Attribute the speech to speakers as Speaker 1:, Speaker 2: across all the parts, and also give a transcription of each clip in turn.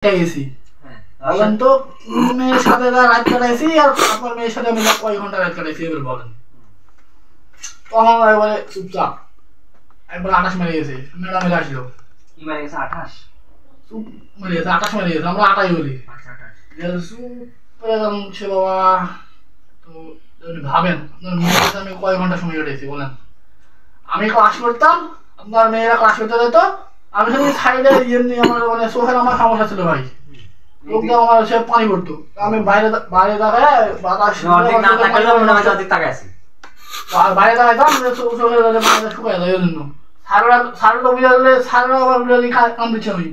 Speaker 1: গেছি বলেন তো মেয়ের সাথে রাত কাটাইছি আর আপনার মেয়ের সাথে আমি কয় ঘন্টা রাত কাটাইছি এবার বলেন। তখন একবারে চুপচাপ একবার 28 মেরে গেছে ম্যাডাম আসলো
Speaker 2: কি মেরে গেছে 28
Speaker 1: চুপ মেরে গেছে 28 মেরে গেছে আমরা 28 বলি।
Speaker 2: আচ্ছা
Speaker 1: 28 সে বাবা তো ভাবেন আপনার মেয়ের সাথে আমি কয় ঘন্টা সময় কাটাইছি বলেন। আমি ক্লাস করতাম আপনার মেয়েরা ক্লাস করতে যেত আমি শুধু সাইডে এমনি আমার মানে চোখের আমার সমস্যা ছিল ভাই লোকটা আমার সে পানি পড়তো আমি বাইরে বাইরে দাঁড়ায় বাতাস বাইরে দাঁড়াইতাম চোখের বাইরে শুকায় যায় ওই জন্য সারা তো বুঝালে সারা আবার বুঝালি কাম দিচ্ছে আমি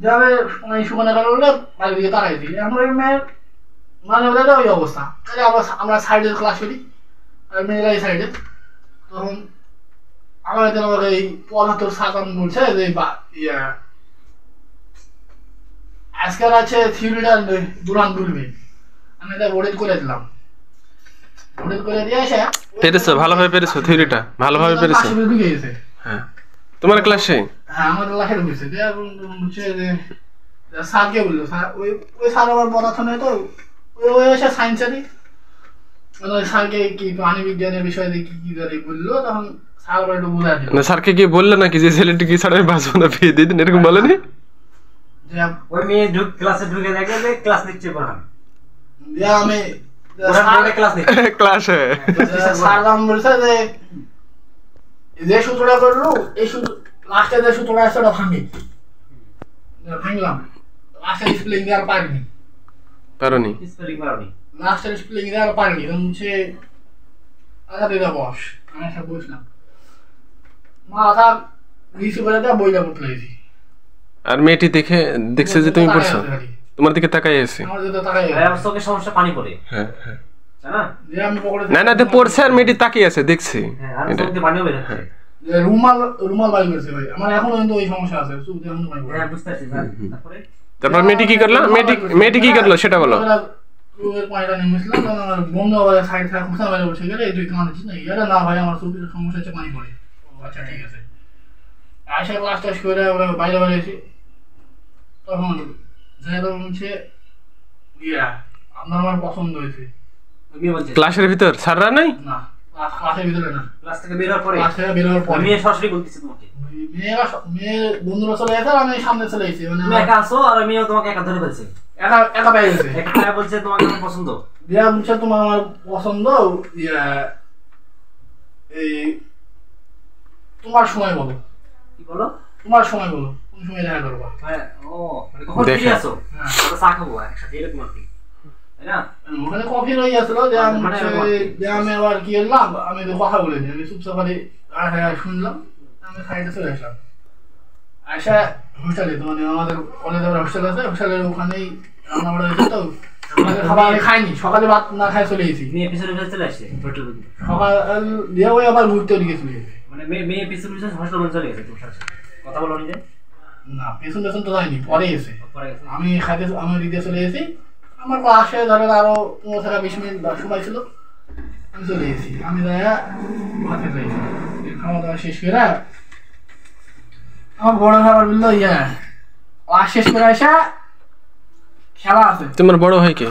Speaker 1: যাবে মানে শুকানো কারণ হলে বাইরের দিকে তাকাইছি এখন ওই মেয়ের মানে ওদের ওই অবস্থা তাহলে আবার আমরা সাইডে ক্লাস করি আর মেয়েরা এই সাইডে তখন আমার আমাকে এই 75 সাতান বলছে যে ইয়া আজকাল আছে থিওরিটা দুরান বলবে আমি এটা বোর্ডেড করে দিলাম বোর্ডেড করে দিয়ে এসে
Speaker 3: পেরেছো ভালোভাবে পেরেছো থিওরিটা ভালোভাবে পেরেছো হ্যাঁ তোমার ক্লাসে
Speaker 1: হ্যাঁ আমার ক্লাসে ঢুকেছে যে হচ্ছে যে স্যারকে বললো স্যার ওই স্যার আমার পড়াশোনা তো ওই এসে সায়েন্সেরই মানে স্যারকে কি প্রাণী বিজ্ঞানের বিষয়ে কি কি জানি বললো তখন স্যার আবার একটু বুঝাই দিল
Speaker 3: না স্যারকে কি বললে নাকি যে ছেলেটি কি ছাড়া আমি বাঁচবো না বিয়ে দিয়ে দিন এরকম বলেনি
Speaker 2: ওই মেয়ে ক্লাসে ঢুকে দেখে যে ক্লাস নিচ্ছে পড়ান
Speaker 1: দিয়া আমি
Speaker 2: ওরা ক্লাস নিচ্ছে
Speaker 3: ক্লাসে
Speaker 1: স্যার নাম বলছে যে সূত্রটা করলো এই সূত্র লাস্টে যে সূত্রটা আছে ওটা ভাঙলাম লাস্টে স্পেলিং দেওয়ার পারিনি
Speaker 2: স্পেলিং পারোনি
Speaker 1: লাস্টের স্পেলিং দেওয়ার পারিনি হচ্ছে আধা দিদা বস আমি সব বুঝলাম মাথা নিচু করে দেওয়া বইটা পড়তে হয়েছি
Speaker 3: আর মেয়েটি দেখছে যে তুমি পড়ছো তোমার দিকে তাকাই আছে
Speaker 1: আমার দিকে তাকাই
Speaker 2: চোখে সমস্যা পানি পড়ে
Speaker 3: হ্যাঁ হ্যাঁ
Speaker 1: না
Speaker 3: না তো পড়ছে আর মেয়েটি তাকিয়ে আছে দেখছি
Speaker 2: আর চোখ দিয়ে পানিও বের হচ্ছে
Speaker 1: রুমাল বাই করেছে ভাই আমার এখনো কিন্তু ওই সমস্যা আছে চোখ দিয়ে এখনো পানি পড়ে
Speaker 2: হ্যাঁ বুঝতে পারছি তারপরে
Speaker 3: তারপর মেয়েটি কি করলো মেয়েটি কি করলো সেটা বলো
Speaker 1: রুমের পানিটা নেমেছিলাম আমার বন্ধু আবার সাইড থেকে খুঁজা বাইরে বসে গেলে তুই কাঁদছিস না এটা না ভাই আমার চোখের সমস্যা হচ্ছে পানি পড়ে আচ্ছা ঠিক আছে আয়সা ক্লাস টাস করে বাইরে বাইরে এসে তখন যেরকম হচ্ছে ইয়া আপনার আমার পছন্দ হয়েছে
Speaker 3: ক্লাসের ভিতর স্যাররা নাই
Speaker 1: না ক্লাসের ভিতরে না
Speaker 2: ক্লাস থেকে বের হওয়ার পরে
Speaker 1: মেয়ে
Speaker 2: সরাসরি বলতেছে তোমাকে
Speaker 1: মেয়ে বন্ধুরা চলে গেছে আমি সামনে চলে এসেছি মানে
Speaker 2: তুমি একা আসো আর মেয়েও তোমাকে একা ধরে ফেলছে
Speaker 1: একা পেয়ে গেছে
Speaker 2: একা বলছে তোমাকে আমার পছন্দ
Speaker 1: দিয়া বলছে তোমার আমার পছন্দ ইয়া এই তোমার সময় বলো
Speaker 2: কি বলো
Speaker 1: তোমার সময় বলো কোন সময় দেখা করবা
Speaker 2: ও মানে কখন ফ্রি আছো আমরা চা খাবো একসাথে এরকম আর কি তাই না
Speaker 1: ওখানে কফি রয়ে গেছিল যে আমি আবার কি এলাম আমি তো কথা বলিনি আমি চুপচাপ শুনলাম আমি সাইডে চলে আসলাম আসা হোস্টেলে তো মানে আমাদের কলেজে হোস্টেল আছে হোস্টেলের ওখানেই রান্না বাড়া হয়েছে তো খাবার আমি খাইনি সকালে ভাত না খাই চলে গেছি
Speaker 2: মেয়ে পিছনে চলে আসছে
Speaker 1: সকাল দিয়ে ওই আবার ঘুরতে দিকে চলে গেছে
Speaker 2: মানে মেয়ে পিছনে হোস্টেল চলে গেছে তোমার সাথে কথা বলো নিজে
Speaker 1: না পেছন তো যায়নি পরে এসে আমি আমি দিতে চলে গেছি আমার ক্লাসে ধরেন আরো 15-20 মিনিট সময় ছিল আমি চলে গেছি আমি ভাতে যাইছি খাওয়া দাওয়া শেষ করে আমার বড় খাবার বললো ক্লাস শেষ করে আসা খেলা আছে
Speaker 3: তোমার বড় ভাই কে